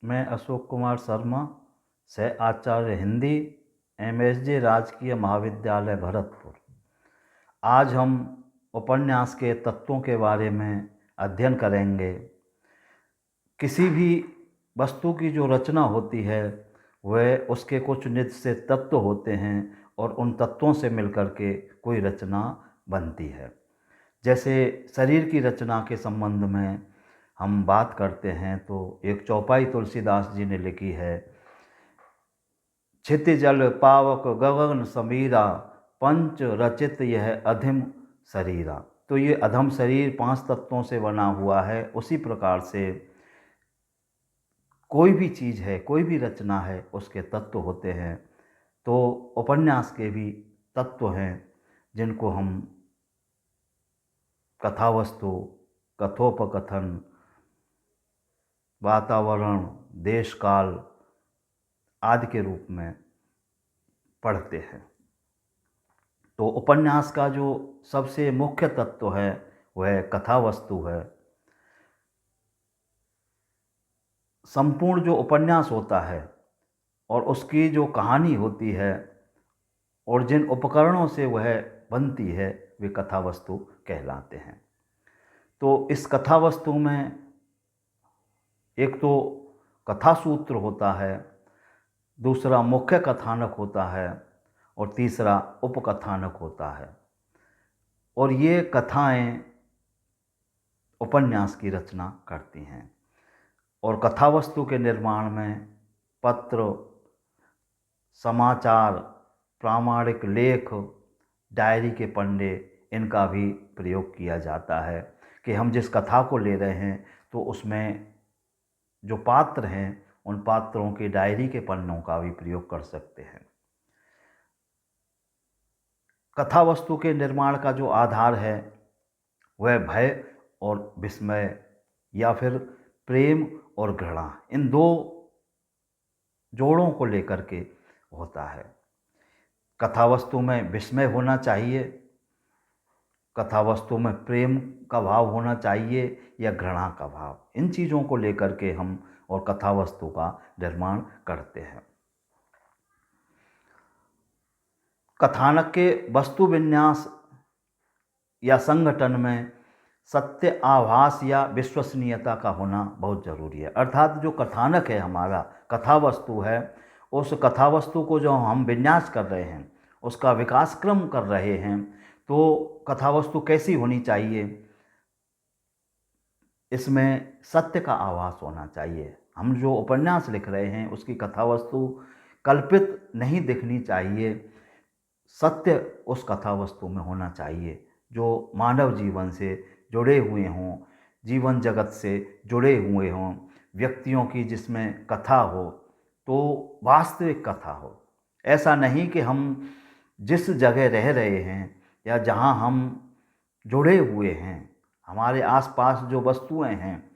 मैं अशोक कुमार शर्मा, सह आचार्य हिंदी, MSJ राजकीय महाविद्यालय भरतपुर। आज हम उपन्यास के तत्वों के बारे में अध्ययन करेंगे। किसी भी वस्तु की जो रचना होती है वह उसके कुछ निश्चित तत्व होते हैं और उन तत्वों से मिलकर के कोई रचना बनती है। जैसे शरीर की रचना के संबंध में हम बात करते हैं तो एक चौपाई तुलसीदास जी ने लिखी है। क्षितिजल पावक गगन समीरा, पंच रचित यह अधम शरीरा। तो ये अधम शरीर 5 तत्वों से बना हुआ है। उसी प्रकार से कोई भी चीज़ है, कोई भी रचना है, उसके तत्व होते हैं। तो उपन्यास के भी तत्व हैं जिनको हम कथावस्तु, कथोपकथन, वातावरण, देश काल आदि के रूप में पढ़ते हैं। तो उपन्यास का जो सबसे मुख्य तत्व है वह कथावस्तु है। संपूर्ण जो उपन्यास होता है और उसकी जो कहानी होती है और जिन उपकरणों से वह बनती है वे कथावस्तु कहलाते हैं। तो इस कथावस्तु में एक तो कथासूत्र होता है, दूसरा मुख्य कथानक होता है और तीसरा उपकथानक होता है। और ये कथाएं उपन्यास की रचना करती हैं। और कथावस्तु के निर्माण में पत्र, समाचार, प्रामाणिक लेख, डायरी के पन्ने, इनका भी प्रयोग किया जाता है कि हम जिस कथा को ले रहे हैं तो उसमें जो पात्र हैं उन पात्रों की डायरी के पन्नों का भी प्रयोग कर सकते हैं। कथावस्तु के निर्माण का जो आधार है वह भय और विस्मय या फिर प्रेम और घृणा, इन दो जोड़ों को लेकर के होता है। कथावस्तु में विस्मय होना चाहिए, कथावस्तु में प्रेम का भाव होना चाहिए या घृणा का भाव। इन चीज़ों को लेकर के हम और कथावस्तु का निर्माण करते हैं। कथानक के वस्तु विन्यास या संगठन में सत्य, आभास या विश्वसनीयता का होना बहुत ज़रूरी है। अर्थात जो कथानक है, हमारा कथावस्तु है, उस कथावस्तु को जो हम विन्यास कर रहे हैं, उसका विकास क्रम कर रहे हैं, तो कथावस्तु कैसी होनी चाहिए, इसमें सत्य का आभास होना चाहिए। हम जो उपन्यास लिख रहे हैं उसकी कथावस्तु कल्पित नहीं दिखनी चाहिए, सत्य उस कथावस्तु में होना चाहिए जो मानव जीवन से जुड़े हुए हों, जीवन जगत से जुड़े हुए हों, व्यक्तियों की जिसमें कथा हो तो वास्तविक कथा हो। ऐसा नहीं कि हम जिस जगह रह रहे हैं या जहाँ हम जुड़े हुए हैं, हमारे आसपास जो वस्तुएं हैं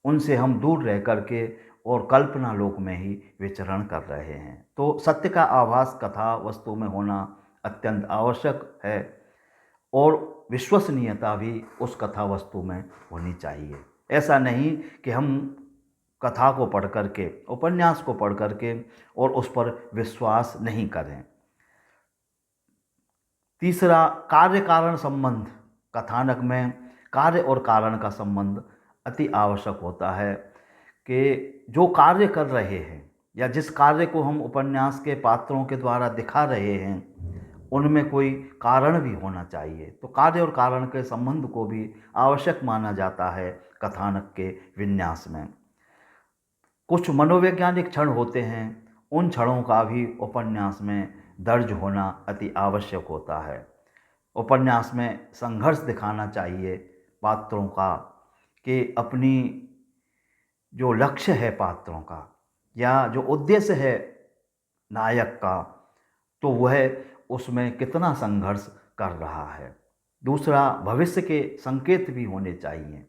उनसे हम दूर रह कर के और कल्पना लोक में ही विचरण कर रहे हैं। तो सत्य का आभास कथा वस्तु में होना अत्यंत आवश्यक है और विश्वसनीयता भी उस कथा वस्तु में होनी चाहिए। ऐसा नहीं कि हम कथा को पढ़ कर के, उपन्यास को पढ़ कर के और उस पर विश्वास नहीं करें। तीसरा, कार्य कारण संबंध। कथानक में कार्य और कारण का संबंध अति आवश्यक होता है कि जो कार्य कर रहे हैं या जिस कार्य को हम उपन्यास के पात्रों के द्वारा दिखा रहे हैं उनमें कोई कारण भी होना चाहिए। तो कार्य और कारण के संबंध को भी आवश्यक माना जाता है कथानक के विन्यास में। कुछ मनोवैज्ञानिक क्षण होते हैं, उन क्षणों का भी उपन्यास में दर्ज होना अति आवश्यक होता है। उपन्यास में संघर्ष दिखाना चाहिए पात्रों का कि अपनी जो लक्ष्य है पात्रों का या जो उद्देश्य है नायक का, तो वह उसमें कितना संघर्ष कर रहा है। दूसरा, भविष्य के संकेत भी होने चाहिए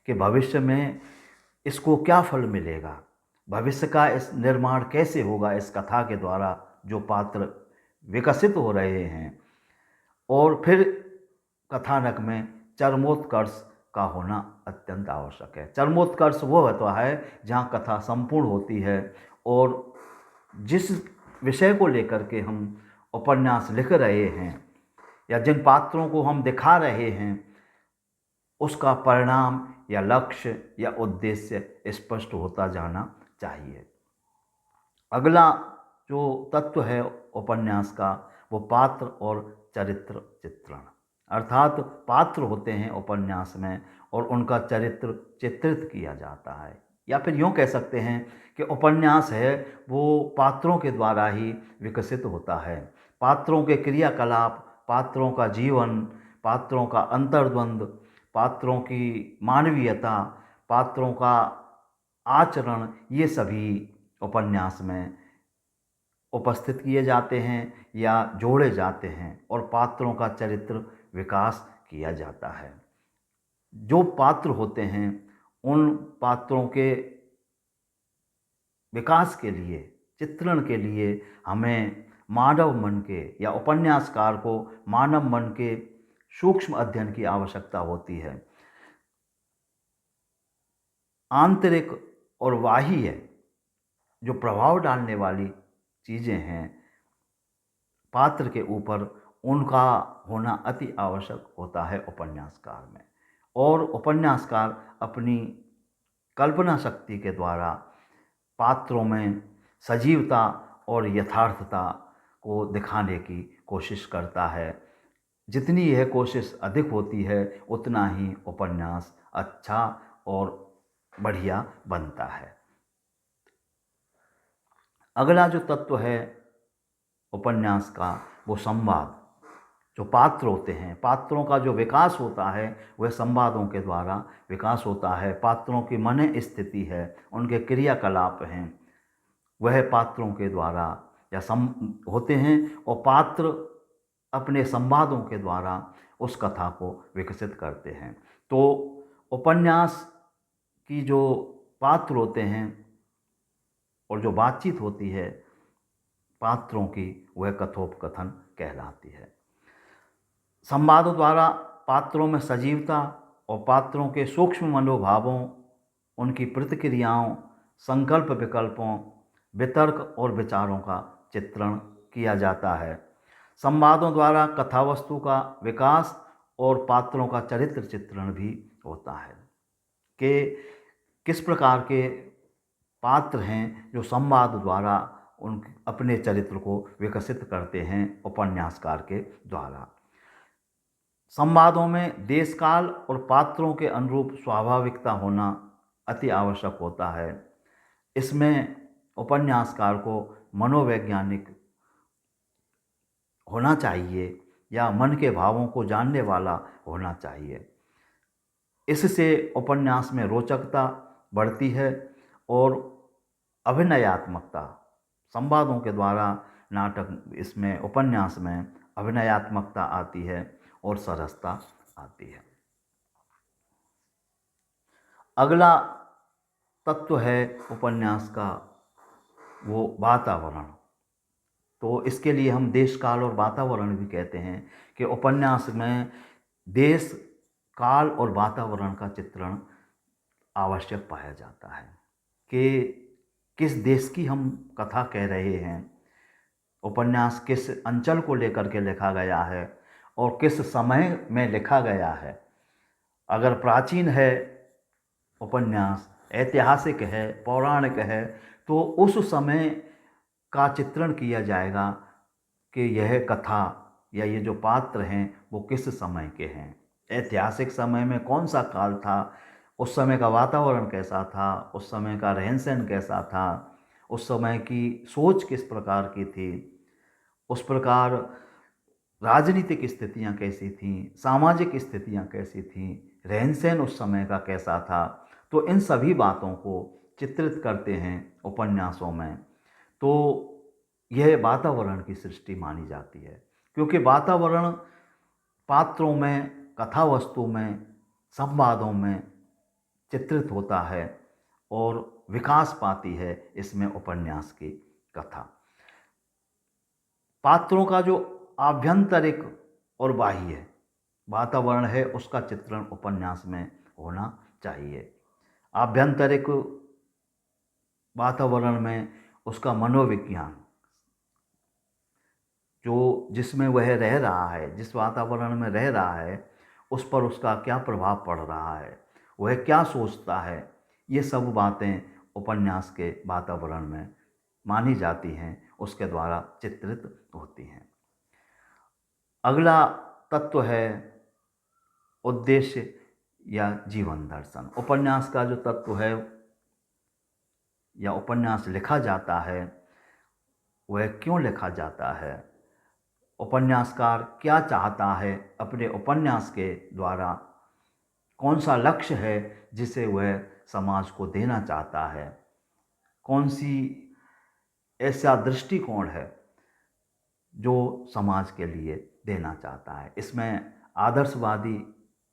कि भविष्य में इसको क्या फल मिलेगा, भविष्य का इस निर्माण कैसे होगा इस कथा के द्वारा जो पात्र विकसित हो रहे हैं। और फिर कथानक में चरमोत्कर्ष का होना अत्यंत आवश्यक है। चरमोत्कर्ष वो होता है जहाँ कथा संपूर्ण होती है और जिस विषय को लेकर के हम उपन्यास लिख रहे हैं या जिन पात्रों को हम दिखा रहे हैं उसका परिणाम या लक्ष्य या उद्देश्य स्पष्ट होता जाना चाहिए। अगला जो तत्व है उपन्यास का वो पात्र और चरित्र चित्रण, अर्थात पात्र होते हैं उपन्यास में और उनका चरित्र चित्रित किया जाता है, या फिर यूँ कह सकते हैं कि उपन्यास है वो पात्रों के द्वारा ही विकसित होता है। पात्रों के क्रियाकलाप, पात्रों का जीवन, पात्रों का अंतर्द्वंद, पात्रों की मानवीयता, पात्रों का आचरण, ये सभी उपन्यास में उपस्थित किए जाते हैं या जोड़े जाते हैं और पात्रों का चरित्र विकास किया जाता है। जो पात्र होते हैं उन पात्रों के विकास के लिए, चित्रण के लिए हमें मानव मन के या उपन्यासकार को मानव मन के सूक्ष्म अध्ययन की आवश्यकता होती है। आंतरिक और बाह्य जो प्रभाव डालने वाली चीज़ें हैं पात्र के ऊपर, उनका होना अति आवश्यक होता है उपन्यासकार में। और उपन्यासकार अपनी कल्पना शक्ति के द्वारा पात्रों में सजीवता और यथार्थता को दिखाने की कोशिश करता है। जितनी यह कोशिश अधिक होती है उतना ही उपन्यास अच्छा और बढ़िया बनता है। अगला जो तत्व है उपन्यास का वो संवाद। जो पात्र होते हैं, पात्रों का जो विकास होता है वह संवादों के द्वारा विकास होता है। पात्रों की मन स्थिति है, उनके क्रियाकलाप हैं, वह पात्रों के द्वारा या होते हैं और पात्र अपने संवादों के द्वारा उस कथा को विकसित करते हैं। तो उपन्यास की जो पात्र होते हैं और जो बातचीत होती है पात्रों की, वह कथोपकथन कहलाती है। संवादों द्वारा पात्रों में सजीवता और पात्रों के सूक्ष्म मनोभावों, उनकी प्रतिक्रियाओं, संकल्प विकल्पों, वितर्क और विचारों का चित्रण किया जाता है। संवादों द्वारा कथावस्तु का विकास और पात्रों का चरित्र चित्रण भी होता है कि किस प्रकार के पात्र हैं जो संवाद द्वारा उन अपने चरित्र को विकसित करते हैं उपन्यासकार के द्वारा। संवादों में देश काल और पात्रों के अनुरूप स्वाभाविकता होना अति आवश्यक होता है। इसमें उपन्यासकार को मनोवैज्ञानिक होना चाहिए या मन के भावों को जानने वाला होना चाहिए। इससे उपन्यास में रोचकता बढ़ती है और अभिनयात्मकता, संवादों के द्वारा नाटक इसमें उपन्यास में अभिनयात्मकता आती है और सरसता आती है। अगला तत्व है उपन्यास का वो वातावरण। तो इसके लिए हम देश काल और वातावरण भी कहते हैं कि उपन्यास में देश काल और वातावरण का चित्रण आवश्यक पाया जाता है कि किस देश की हम कथा कह रहे हैं, उपन्यास किस अंचल को लेकर के लिखा गया है और किस समय में लिखा गया है। अगर प्राचीन है उपन्यास, ऐतिहासिक है, पौराणिक है, तो उस समय का चित्रण किया जाएगा कि यह कथा या ये जो पात्र हैं वो किस समय के हैं। ऐतिहासिक समय में कौन सा काल था, उस समय का वातावरण कैसा था, उस समय का रहन सहन कैसा था, उस समय की सोच किस प्रकार की थी, उस प्रकार राजनीतिक स्थितियां कैसी थीं, सामाजिक स्थितियां कैसी थीं, रहन सहन उस समय का कैसा था। तो इन सभी बातों को चित्रित करते हैं उपन्यासों में। तो यह वातावरण की सृष्टि मानी जाती है क्योंकि वातावरण पात्रों में, कथा वस्तु में, संवादों में चित्रित होता है और विकास पाती है इसमें उपन्यास की कथा। पात्रों का जो आभ्यंतरिक और बाह्य वातावरण है उसका चित्रण उपन्यास में होना चाहिए। आभ्यंतरिक वातावरण में उसका मनोविज्ञान, जो जिसमें वह रह रहा है, जिस वातावरण में रह रहा है, उस पर उसका क्या प्रभाव पड़ रहा है, वह क्या सोचता है, ये सब बातें उपन्यास के वातावरण में मानी जाती हैं, उसके द्वारा चित्रित होती हैं। अगला तत्व है उद्देश्य या जीवन दर्शन। उपन्यास का जो तत्व है या उपन्यास लिखा जाता है, वह क्यों लिखा जाता है, उपन्यासकार क्या चाहता है अपने उपन्यास के द्वारा, कौन सा लक्ष्य है जिसे वह समाज को देना चाहता है, कौन सी ऐसा दृष्टिकोण है जो समाज के लिए देना चाहता है। इसमें आदर्शवादी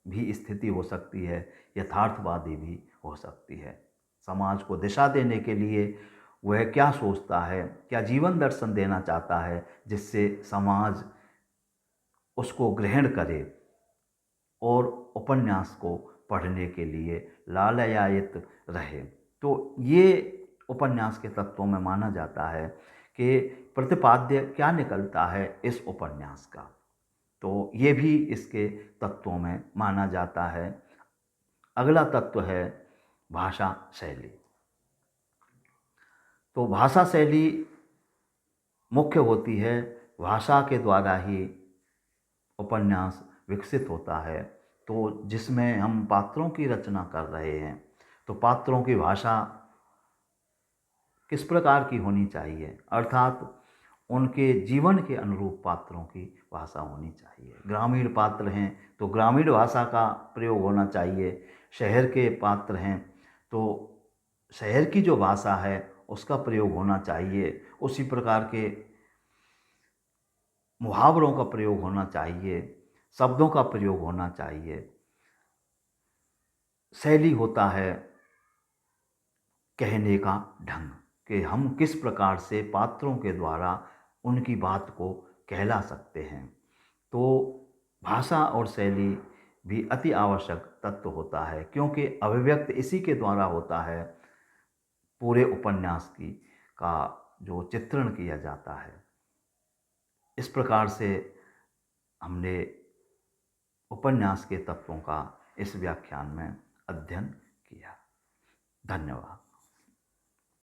भी स्थिति हो सकती है, यथार्थवादी भी हो सकती है। समाज को दिशा देने के लिए वह क्या सोचता है, क्या जीवन दर्शन देना चाहता है जिससे समाज उसको ग्रहण करे और उपन्यास को पढ़ने के लिए लालयायित रहे। तो ये उपन्यास के तत्वों में माना जाता है कि प्रतिपाद्य क्या निकलता है इस उपन्यास का, तो ये भी इसके तत्वों में माना जाता है। अगला तत्व है भाषा शैली। तो भाषा शैली मुख्य होती है, भाषा के द्वारा ही उपन्यास विकसित होता है। तो जिसमें हम पात्रों की रचना कर रहे हैं, तो पात्रों की भाषा किस प्रकार की होनी चाहिए, अर्थात उनके जीवन के अनुरूप पात्रों की भाषा होनी चाहिए। ग्रामीण पात्र हैं तो ग्रामीण भाषा का प्रयोग होना चाहिए, शहर के पात्र हैं तो शहर की जो भाषा है उसका प्रयोग होना चाहिए। उसी प्रकार के मुहावरों का प्रयोग होना चाहिए, शब्दों का प्रयोग होना चाहिए। शैली होता है कहने का ढंग, कि हम किस प्रकार से पात्रों के द्वारा उनकी बात को कहला सकते हैं। तो भाषा और शैली भी अति आवश्यक तत्व होता है, क्योंकि अभिव्यक्त इसी के द्वारा होता है। पूरे उपन्यास की का जो चित्रण किया जाता है, इस प्रकार से हमने उपन्यास के तत्वों का इस व्याख्यान में अध्ययन किया। धन्यवाद।